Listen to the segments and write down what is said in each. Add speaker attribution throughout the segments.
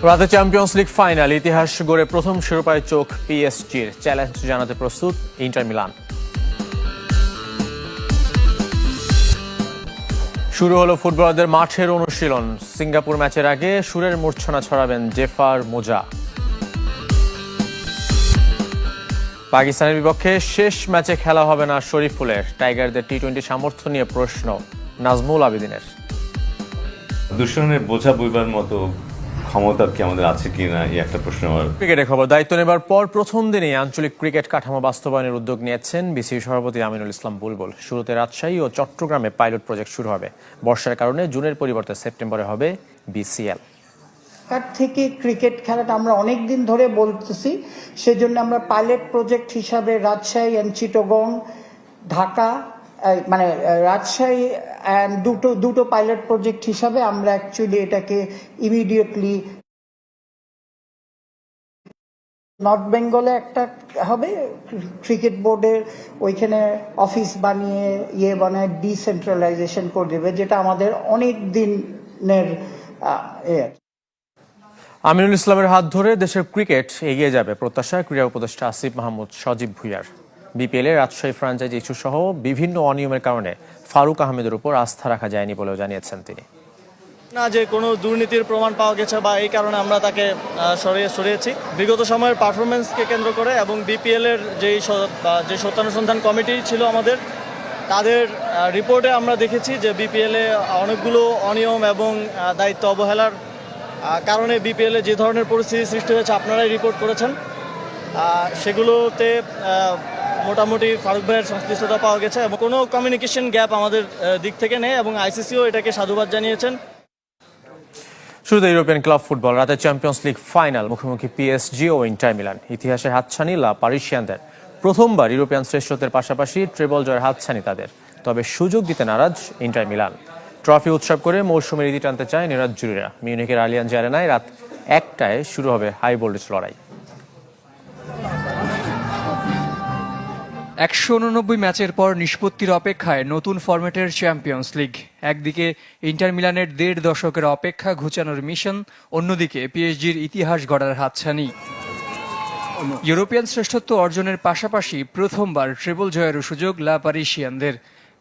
Speaker 1: রাতে champions league final, ইতিহাস গড়ে প্রথম শিরোপায় চোখ পিএসজির। চ্যালেঞ্জ জানাতে প্রস্তুত ইন্টার মিলান। শুরু হলো ফুটবলারদের মাঠের অনুশীলন। সিঙ্গাপুর ম্যাচের আগে সুরের মূর্ছনা ছড়াবেন জেফার মোজা। পাকিস্তানের বিপক্ষে শেষ ম্যাচে খেলা হবে না শরীফুলের। টাইগারদের টি-20 সামর্থ্য নিয়ে প্রশ্ন নাজমুল আবেদিনের।
Speaker 2: দূষণের বোঝা বইবার মতো ক্ষমতা কি আমাদের আছে কিনা, এই একটা প্রশ্ন আমার।
Speaker 1: ক্রিকেটের খবর। দায়িত্ব নেবার পর প্রথম দিনেই আঞ্চলিক ক্রিকেট কাঠামো বাস্তবায়নের উদ্যোগ নিয়েছেন বিসিবি সভাপতি আমিনুল ইসলাম বুলবুল। শুরুতে রাজশাহী ও চট্টগ্রামে পাইলট প্রজেক্ট শুরু হবে। বর্ষার কারণে জুনের পরিবর্তে সেপ্টেম্বরে হবে বিসিএল।
Speaker 3: তার থেকে ক্রিকেট খেলাটা আমরা অনেক দিন ধরে বলতেছি, সেজন্য আমরা পাইলট প্রজেক্ট হিসাবে রাজশাহী এন্ড চিটাগং, ঢাকা, মানে রাজশাহী অ্যান্ড দুটো পাইলট প্রজেক্ট হিসাবে আমরা অ্যাকচুয়ালি এটাকে ইমিডিয়েটলি নর্থ বেঙ্গলে একটা হবে ক্রিকেট বোর্ডের, ওইখানে অফিস বানিয়ে বানায় ডিসেন্ট্রালাইজেশন করে দেবে, যেটা আমাদের অনেক দিনের
Speaker 1: আমিনুল ইসলামের হাত ধরে দেশের ক্রিকেট এগিয়ে যাবে প্রত্যাশা ক্রীড়া উপদেষ্টা আসিফ মাহমুদ সজীব ভুঁইয়ার। বিপিএলে রাজশাহী ফ্র্যাঞ্চাইজি ইস্যু সহ বিভিন্ন অনিয়মের কারণে ফারুক আহমেদের উপর আস্থা রাখা যায়নি বলেও জানিয়েছেন তিনি।
Speaker 4: না যে কোনো দুর্নীতির প্রমাণ পাওয়া গেছে বা এই কারণে আমরা তাকে সরিয়েছি। বিগত সময়ের পারফরমেন্সকে কেন্দ্র করে এবং বিপিএলের যে সত্যানুসন্ধান কমিটি ছিল আমাদের, তাদের রিপোর্টে আমরা দেখেছি যে বিপিএলে অনেকগুলো অনিয়ম এবং দায়িত্ব অবহেলার কারণে বিপিএলে যে ধরনের পরিস্থিতি সৃষ্টি হয়েছে আপনারাই রিপোর্ট করেছেন। সেগুলোতে মোটামুটি ফারুক ভাইয়ের সংশ্লিষ্টতা পাওয়া গেছে এবং কোনো কমিউনিকেশন গ্যাপ আমাদের দিক থেকে নেই এবং আইসিসিও এটাকে সাধুবাদ জানিয়েছেন।
Speaker 1: শুরুতে ইউরোপিয়ান ক্লাব ফুটবল। রাতে চ্যাম্পিয়ন্স লিগ ফাইনাল, মুখোমুখি পিএসজি ও ইন্টার মিলান। ইতিহাসের হাতছানি লা পারিসিয়ানদের। প্রথমবার ইউরোপিয়ান শ্রেষ্ঠত্বের পাশাপাশি ট্রেবল জয়ের হাতছানি তাদের। তবে সুযোগ দিতে নারাজ ইন্টার মিলান। ট্রফি উৎসব করে মৌসুমের ইতি টানতে চায় নিরাজ জুরিরা। মিউনিখের আলিয়াঞ্জ অ্যারেনায় রাত 1টায় শুরু হবে হাই ভোল্টেজ লড়াই।
Speaker 5: 189 ম্যাচের পর নিষ্পত্তির অপেক্ষায় নতুন ফরম্যাটের চ্যাম্পিয়ন্স লিগ। একদিকে ইন্টার মিলানের 1.5 দশকের অপেক্ষা ঘুচানোর মিশন, অন্যদিকে পিএসজির ইতিহাস গড়ার হাতছানি। ইউরোপিয়ান শ্রেষ্ঠত্ব অর্জনের পাশাপাশি প্রথমবার ট্রেবল জয়ের সুযোগ লা পারিসিয়ানদের।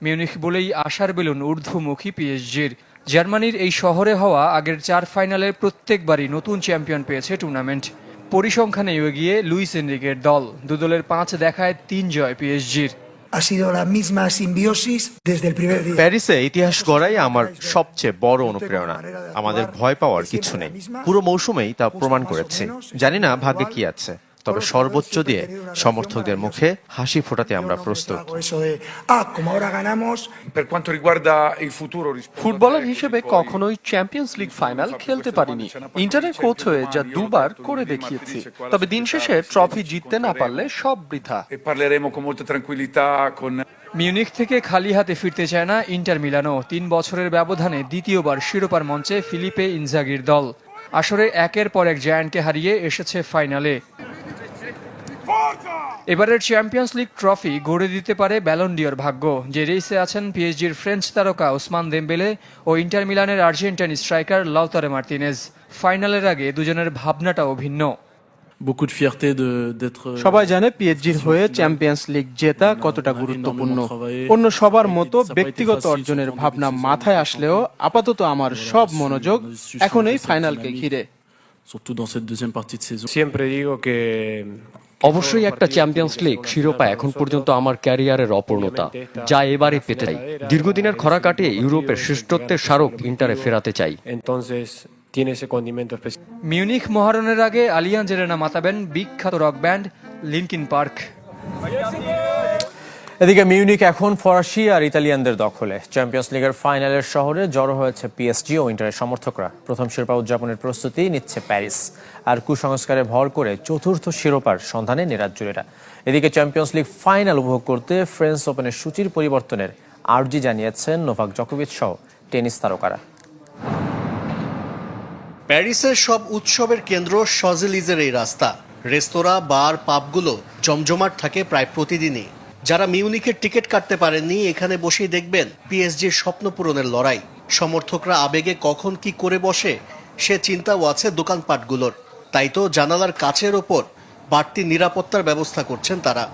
Speaker 5: মিউনিখ বলেই আশার বেলুন ঊর্ধ্বমুখী পিএসজির। জার্মানির এই শহরে হওয়া আগের 4 ফাইনালে প্রত্যেকবারই নতুন চ্যাম্পিয়ন পেয়েছে টুর্নামেন্ট। পরিসংখ্যানে এগিয়ে লুইস এনরিকের দল। দুদলের 5 দেখায় 3 জয় পিএসজির।
Speaker 6: প্যারিসে ইতিহাস গড়াই আমার সবচেয়ে বড় অনুপ্রেরণা। আমাদের ভয় পাওয়ার কিছু নেই, পুরো মৌসুমেই তা প্রমাণ করেছি। জানি না ভাগ্যে কি আছে, তবে সর্বোচ্চ দিয়ে সমর্থকদের মুখে হাসি ফোটাতে আমরা প্রস্তুত।
Speaker 7: ফুটবলার হিসেবে কখনোই চ্যাম্পিয়ন্স লিগ ফাইনাল খেলতে পারিনি। ইন্টারের কোচ হয়ে যা দুবার করে দেখিয়েছি, তবে দিন শেষে ট্রফি জিততে না পারলে সব বৃথা।
Speaker 5: মিউনিখ থেকে খালি হাতে ফিরতে চায় না ইন্টার মিলানো। 3 বছরের ব্যবধানে দ্বিতীয়বার শিরোপার মঞ্চে ফিলিপে ইনজাগির দল। আসরে একের পর এক জায়ান্টকে হারিয়ে এসেছে ফাইনালে। এবারের চ্যাম্পিয়ন্স লিগ ট্রফি গড়ে দিতে পারে ব্যালন ডিওর ভাগ্য। যে রেসে আছেন পিএসজির ফ্রেঞ্চ তারকা ওসমান দেমবেলে ও ইন্টার মিলানের আর্জেন্টাইন স্ট্রাইকার লাউতারো মার্টিনেজ। ফাইনালের আগে দুজনের ভাবনাটাও ভিন্ন।
Speaker 8: সবাই জানে পিএসজির হয়ে চ্যাম্পিয়ন্স লিগ জেতা কতটা গুরুত্বপূর্ণ। অন্য সবার মতো ব্যক্তিগত অর্জনের ভাবনা মাথায় আসলেও আপাতত আমার সব মনোযোগ এখন এই ফাইনালকে ঘিরে।
Speaker 9: অবশ্যই একটা চ্যাম্পিয়ন্স লিগ শিরোপা এখন পর্যন্ত আমার ক্যারিয়ারের অপূর্ণতা, যা এবারে পেতে চাই। দীর্ঘদিনের খরা কাটিয়ে ইউরোপের শ্রেষ্ঠত্বের স্মারক ইন্টারে ফেরাতে চাই।
Speaker 5: মিউনিখ মহারণের আগে আলিয়াঞ্জ অ্যারেনা মাতাবেন বিখ্যাত রক ব্যান্ড লিনকিন পার্ক।
Speaker 1: এদিকে মিউনিখ এখন ফরাসি আর ইতালিয়ানদের দখলে। চ্যাম্পিয়ন্স লিগের ফাইনালের শহরে জড়ো হয়েছে পিএসজি ও ইন্টারের সমর্থকরা। প্রথম শিরোপা উদযাপনের প্রস্তুতি নিচ্ছে প্যারিস। আর কুসংস্কারে ভর করে চতুর্থ শিরোপার সন্ধানে নিরাজ জুরিরা। এদিকে চ্যাম্পিয়ন্স লিগ ফাইনাল উপভোগ করতে ফ্রেঞ্চ ওপেনের সূচির পরিবর্তনের আর্জি জানিয়েছেন নোভাক জকোভিচ সহ টেনিস তারকারা।
Speaker 10: প্যারিসের সব উৎসবের কেন্দ্র শজেলিজের এই রাস্তা। রেস্তোরাঁ, বার, পাবগুলো জমজমাট থাকে প্রায় প্রতিদিনই। যারা মিউনিখের টিকিট কাটতে পারেননি, এখানে বসেই দেখবেন পিএসজির স্বপ্ন পূরণের লড়াই। সমর্থকরা আবেগে কখন কি করে বসে সে চিন্তাও আছে দোকানপাটগুলোর। তাই তো জানালার কাচের ওপর বাড়তি নিরাপত্তার ব্যবস্থা করছেন তারা।